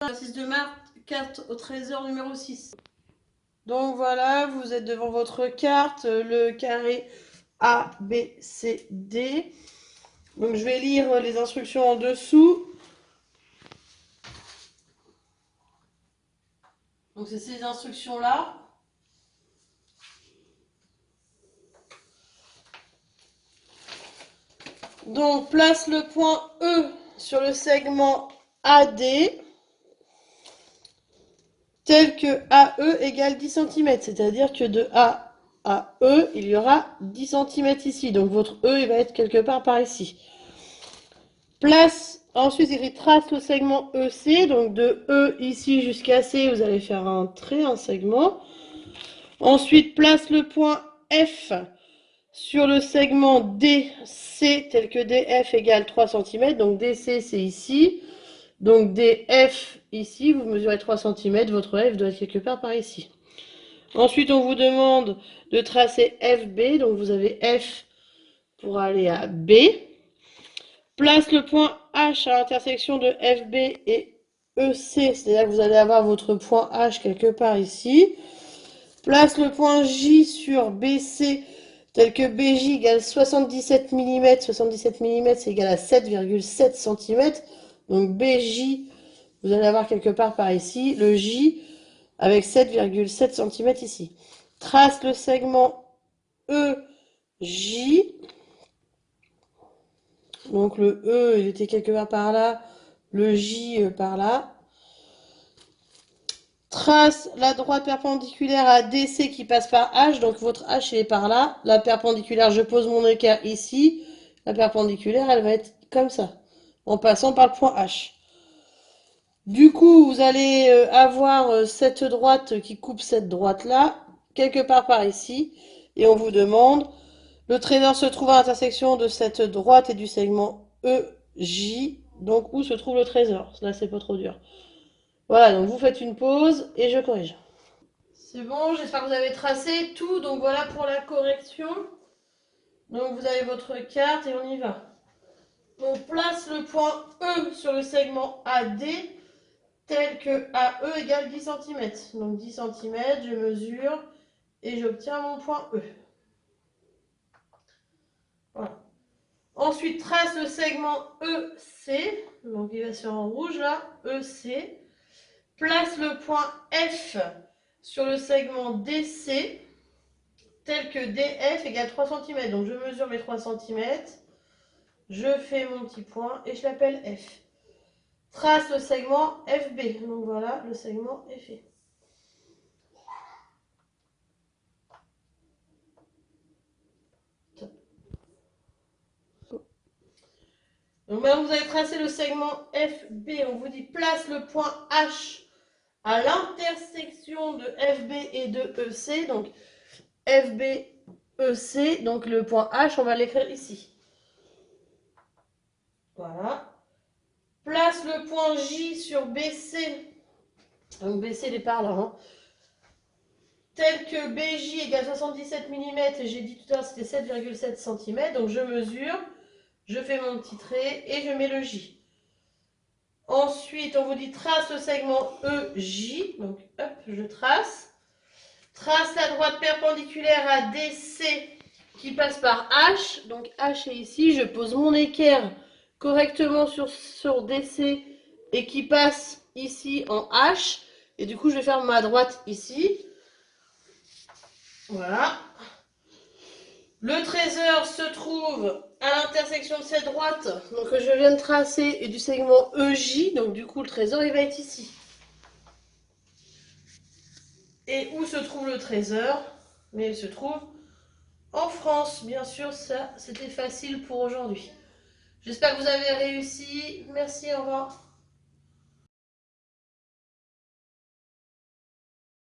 6 de mars, carte au trésor numéro 6. Donc voilà, vous êtes devant votre carte, le carré A, B, C, D. Donc je vais lire les instructions en dessous. Donc c'est ces instructions-là. Donc place le point E sur le segment AD tel que AE égale 10 cm. C'est-à-dire que de A à E, il y aura 10 cm ici. Donc votre E il va être quelque part par ici. Place, ensuite il trace le segment EC. Donc de E ici jusqu'à C, vous allez faire un trait, un segment. Ensuite place le point F sur le segment DC tel que DF égale 3 cm. Donc DC c'est ici. Donc DF ici, vous mesurez 3 cm, votre F doit être quelque part par ici. Ensuite, on vous demande de tracer FB, donc vous avez F pour aller à B. Place le point H à l'intersection de FB et EC, c'est-à-dire que vous allez avoir votre point H quelque part ici. Place le point J sur BC, tel que BJ égale 77 mm. 77 mm, c'est égal à 7,7 cm. Donc BJ, vous allez avoir quelque part par ici le J avec 7,7 cm ici. Trace le segment EJ. Donc le E, il était quelque part par là. Le J par là. Trace la droite perpendiculaire à DC qui passe par H. Donc votre H, il est par là. La perpendiculaire, je pose mon équerre ici. La perpendiculaire, elle va être comme ça. En passant par le point H. Du coup, vous allez avoir cette droite qui coupe cette droite-là, quelque part par ici, et on vous demande, le trésor se trouve à l'intersection de cette droite et du segment EJ, donc où se trouve le trésor? Là, c'est pas trop dur. Voilà, donc vous faites une pause et je corrige. C'est bon, j'espère que vous avez tracé tout, donc voilà pour la correction. Donc vous avez votre carte et on y va. On place le point E sur le segment AD, tel que AE égale 10 cm. Donc 10 cm, je mesure et j'obtiens mon point E. Voilà. Ensuite, trace le segment EC, donc il va sur en rouge là, EC. Place le point F sur le segment DC, tel que DF égale 3 cm. Donc je mesure mes 3 cm, je fais mon petit point et je l'appelle F. Trace le segment FB, donc voilà, le segment est fait. Donc maintenant vous avez tracé le segment FB, on vous dit place le point H à l'intersection de FB et de EC. Donc FB, EC, donc le point H, on va l'écrire ici. Voilà. Place le point J sur BC. Donc BC, il est par là. Hein. Tel que BJ égale 77 mm, et j'ai dit tout à l'heure c'était 7,7 cm. Donc je mesure, je fais mon petit trait et je mets le J. Ensuite, on vous dit trace le segment EJ. Donc hop, je trace. Trace la droite perpendiculaire à DC qui passe par H. Donc H est ici. Je pose mon équerre correctement sur DC et qui passe ici en H. Et du coup, je vais faire ma droite ici. Voilà. Le trésor se trouve à l'intersection de cette droite, donc que je viens de tracer, et du segment EJ. Donc du coup, le trésor, il va être ici. Et où se trouve le trésor? Mais il se trouve en France. Bien sûr, ça, c'était facile pour aujourd'hui. J'espère que vous avez réussi. Merci, au revoir.